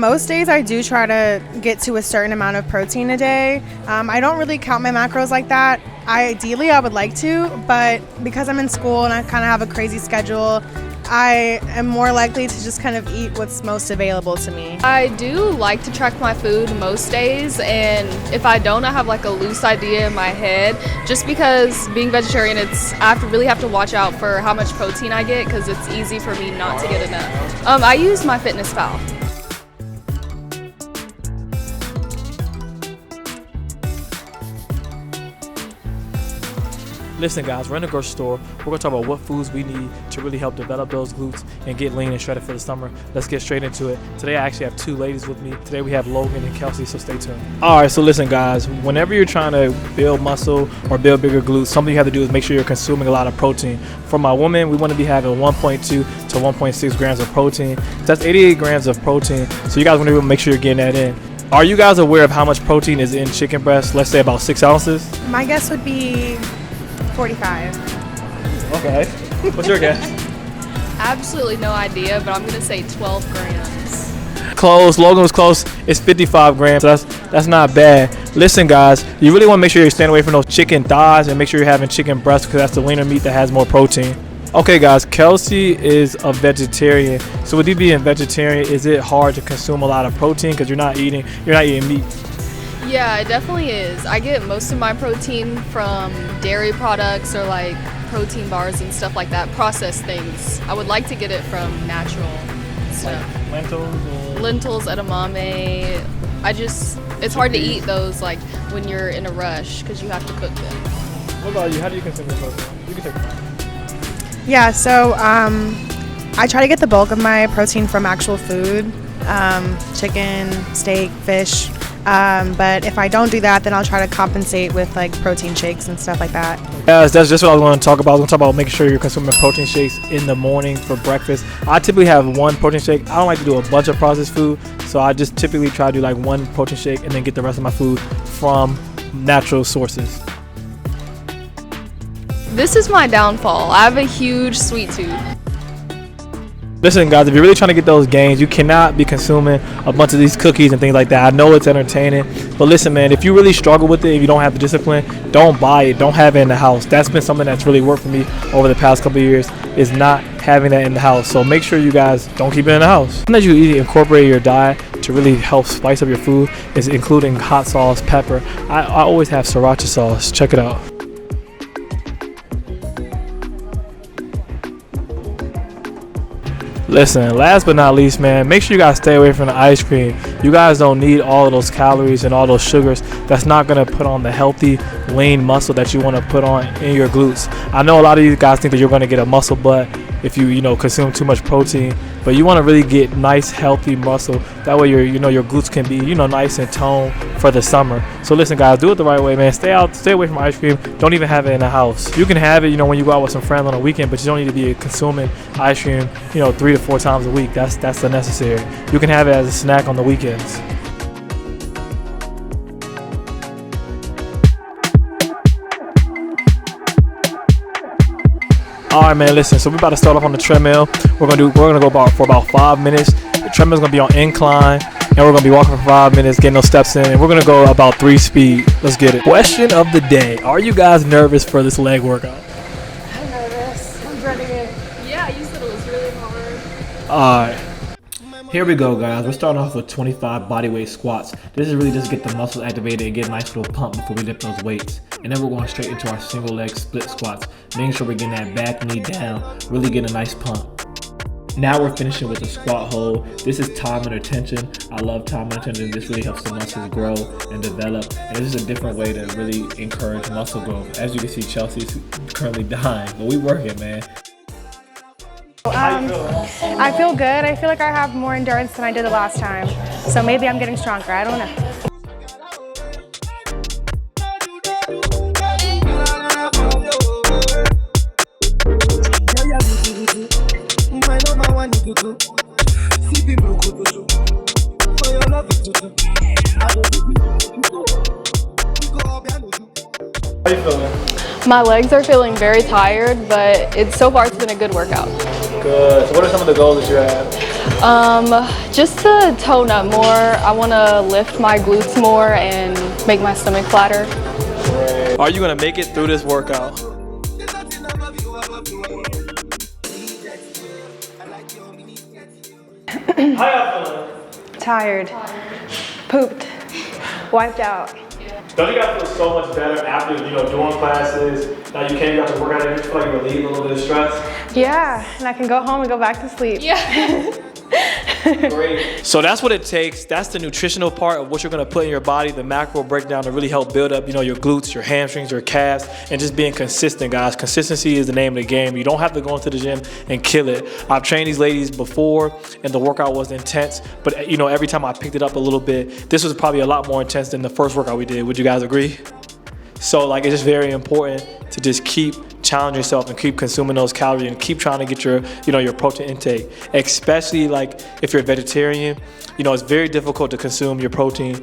Most days I do try to get to a certain amount of protein a day. I don't really count my macros like that. Ideally, I would like to, but because I'm in school and I kind of have a crazy schedule, I am more likely to just kind of eat what's most available to me. I do like to track my food most days, and if I don't, I have like a loose idea in my head. Just because being vegetarian, I really have to watch out for how much protein I get because it's easy for me not to get enough. I use MyFitnessPal. Listen guys, we're in the grocery store. We're gonna talk about what foods we need to really help develop those glutes and get lean and shredded for the summer. Let's get straight into it. Today I actually have two ladies with me. Today we have Logan and Kelsey, so stay tuned. All right, so listen guys, whenever you're trying to build muscle or build bigger glutes, something you have to do is make sure you're consuming a lot of protein. For my woman, we want to be having 1.2 to 1.6 grams of protein. That's 88 grams of protein, so you guys want to make sure you're getting that in. Are you guys aware of how much protein is in chicken breast? Let's say about 6 ounces. My guess would be 45. Okay. What's your guess? Absolutely no idea, but I'm gonna say 12 grams. Close. Logan was close. It's 55 grams. That's not bad. Listen, guys, you really want to make sure you're staying away from those chicken thighs and make sure you're having chicken breast because that's the leaner meat that has more protein. Okay, guys, Kelsey is a vegetarian. So with you being vegetarian, is it hard to consume a lot of protein because you're not eating meat? Yeah, it definitely is. I get most of my protein from dairy products or like protein bars and stuff like that, processed things. I would like to get it from natural stuff. Like lentils? Lentils, edamame. It's hard to eat those like when you're in a rush because you have to cook them. What about you? How do you consume your protein? You can take it. Yeah, so I try to get the bulk of my protein from actual food, chicken, steak, fish. But if I don't do that, then I'll try to compensate with like protein shakes and stuff like that. Yes, that's just what I was going to talk about. I was going to talk about making sure you're consuming protein shakes in the morning for breakfast. I typically have one protein shake. I don't like to do a bunch of processed food, so I just typically try to do like one protein shake and then get the rest of my food from natural sources. This is my downfall. I have a huge sweet tooth. Listen guys, if you're really trying to get those gains, you cannot be consuming a bunch of these cookies and things like that. I know it's entertaining, but listen man, if you really struggle with it, if you don't have the discipline, don't buy it, don't have it in the house. That's been something that's really worked for me over the past couple of years, is not having that in the house. So make sure you guys don't keep it in the house. Something that you incorporate in your diet to really help spice up your food is including hot sauce, pepper. I always have sriracha sauce. Check it out. Listen, last but not least, man, make sure you guys stay away from the ice cream. You guys don't need all of those calories and all those sugars. That's not going to put on the healthy, lean muscle that you want to put on in your glutes. I know a lot of you guys think that you're going to get a muscle butt if you consume too much protein, but you want to really get nice, healthy muscle. That way your glutes can be, nice and toned for the summer. So listen, guys, do it the right way, man. Stay away from ice cream. Don't even have it in the house. You can have it, when you go out with some friends on a weekend, but you don't need to be consuming ice cream, 3 to 4 times a week. That's unnecessary. You can have it as a snack on the weekends. All right, man, listen, so we're about to start off on the treadmill. We're gonna go for about 5 minutes. The treadmill's gonna be on incline, and we're gonna be walking for 5 minutes, getting those steps in, and we're gonna go about 3 speed. Let's get it. Question of the day: are you guys nervous for this leg workout? I'm nervous. I'm dreading it. Yeah, you said it was really hard. All right. Here we go, guys. We're starting off with 25 bodyweight squats. This is really just get the muscles activated and get a nice little pump before we lift those weights. And then we're going straight into our single leg split squats, making sure we're getting that back knee down, really getting a nice pump. Now we're finishing with a squat hold. This is time under tension. I love time under tension. This really helps the muscles grow and develop. And this is a different way to really encourage muscle growth. As you can see, Chelsea's currently dying, but we working, man. I feel good. I feel like I have more endurance than I did the last time. So maybe I'm getting stronger. I don't know. How you feeling? My legs are feeling very tired, but so far it's been a good workout. Good. So what are some of the goals that you have? Just to tone up more. I want to lift my glutes more and make my stomach flatter. Are you gonna make it through this workout? How y'all feeling? Tired. Pooped. Wiped out. Don't you guys feel so much better after, doing classes? Now you came out to work out and you feel like you relieve a little bit of stress? Yeah, and I can go home and go back to sleep. Yeah. Great. So that's what it takes. That's the nutritional part of what you're gonna put in your body, the macro breakdown to really help build up, your glutes, your hamstrings, your calves, and just being consistent, guys. Consistency is the name of the game. You don't have to go into the gym and kill it. I've trained these ladies before and the workout was intense, but every time I picked it up a little bit, this was probably a lot more intense than the first workout we did. Would you guys agree? So it's just very important to just keep challenging yourself and keep consuming those calories and keep trying to get your protein intake, especially if you're a vegetarian. It's very difficult to consume your protein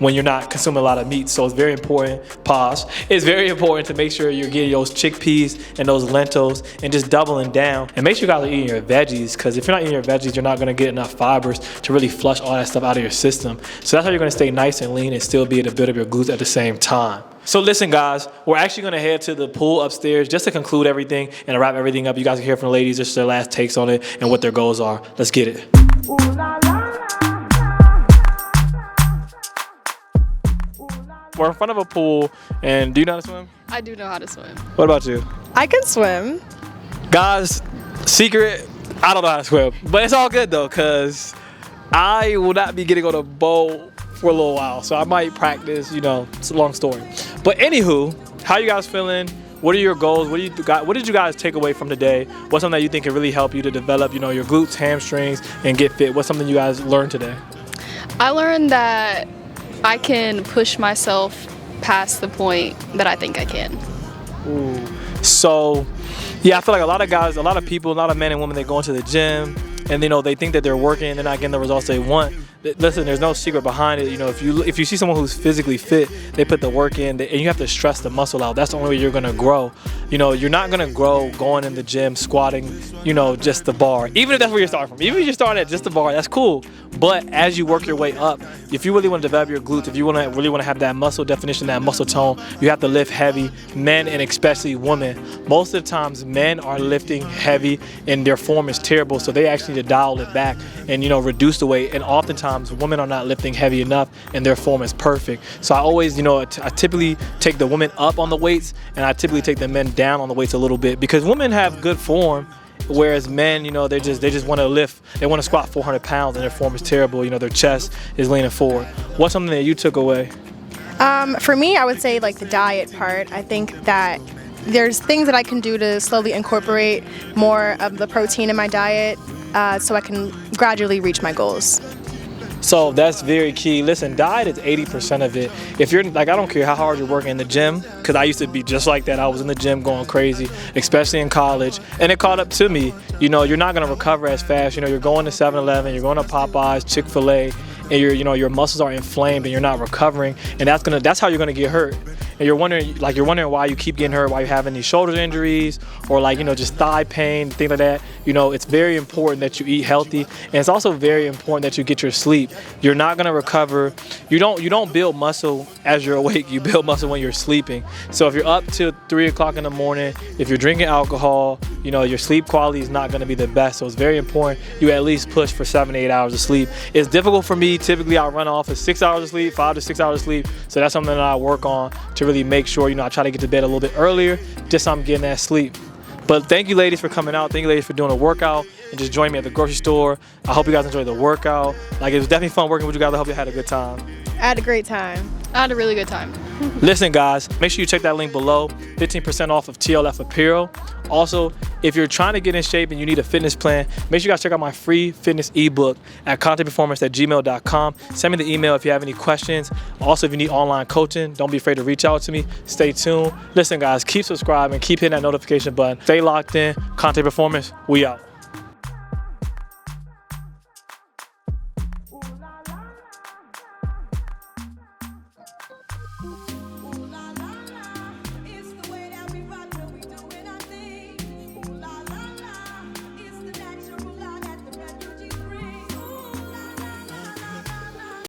when you're not consuming a lot of meat. So it's very important, it's very important to make sure you're getting those chickpeas and those lentils and just doubling down. And make sure you guys are eating your veggies, because if you're not eating your veggies, you're not gonna get enough fibers to really flush all that stuff out of your system. So that's how you're gonna stay nice and lean and still be able to build up your glutes at the same time. So listen, guys, we're actually gonna head to the pool upstairs just to conclude everything and to wrap everything up. You guys can hear from the ladies, just their last takes on it and what their goals are. Let's get it. We're in front of a pool, and do you know how to swim? I do know how to swim. What about you? I can swim. Guys, secret, I don't know how to swim, but it's all good though, because I will not be getting on a boat for a little while, so I might practice, it's a long story. But anywho, how you guys feeling? What are your goals? What did you guys take away from today? What's something that you think can really help you to develop, your glutes, hamstrings, and get fit? What's something you guys learned today? I learned that I can push myself past the point that I think I can. Ooh. So, yeah, I feel like a lot of guys, a lot of people, a lot of men and women, they go into the gym and they think that they're working and they're not getting the results they want. Listen, there's no secret behind it. If you see someone who's physically fit, they put the work in, and you have to stress the muscle out. That's the only way you're gonna grow. You're not gonna grow going in the gym squatting, just the bar. Even if that's where you're starting from. Even if you're starting at just the bar, that's cool. But as you work your way up, if you really want to develop your glutes, if you really want to have that muscle definition, that muscle tone, you have to lift heavy. Men and especially women. Most of the times, men are lifting heavy and their form is terrible, so they actually need to dial it back and reduce the weight. And oftentimes, women are not lifting heavy enough and their form is perfect. So I always, I typically take the women up on the weights and I typically take the men down on the weights a little bit, because women have good form, whereas men, they just want to lift, they want to squat 400 pounds and their form is terrible. Their chest is leaning forward. What's something that you took away? For me, I would say the diet part. I think that there's things that I can do to slowly incorporate more of the protein in my diet so I can gradually reach my goals. So that's very key. Listen, diet is 80% of it. If you're I don't care how hard you're working in the gym, because I used to be just like that. I was in the gym going crazy, especially in college, and it caught up to me. You're not gonna recover as fast. You're going to 7-Eleven, you're going to Popeyes, Chick-fil-A, and your muscles are inflamed and you're not recovering, and that's how you're gonna get hurt. And you're wondering why you keep getting hurt, why you're having these shoulder injuries or just thigh pain, things like that. It's very important that you eat healthy, and it's also very important that you get your sleep. You're not gonna recover. You don't build muscle as you're awake. You build muscle when you're sleeping. So if you're up till 3 o'clock in the morning, if you're drinking alcohol, your sleep quality is not gonna be the best. So it's very important you at least push for 7 to 8 hours of sleep. It's difficult for me. Typically, I run off of 6 hours of sleep, 5 to 6 hours of sleep. So that's something that I work on to really make sure, I try to get to bed a little bit earlier, just so I'm getting that sleep. But thank you ladies for coming out. Thank you ladies for doing a workout and just joining me at the grocery store. I hope you guys enjoyed the workout. It was definitely fun working with you guys. I hope you had a good time. I had a great time. I had a really good time. Listen, guys, make sure you check that link below. 15% off of TLF apparel. Also, if you're trying to get in shape and you need a fitness plan, make sure you guys check out my free fitness ebook at contentperformance@gmail.com. Send me the email if you have any questions. Also, if you need online coaching, don't be afraid to reach out to me. Stay tuned. Listen, guys, keep subscribing, keep hitting that notification button. Stay locked in. Content Performance, we out.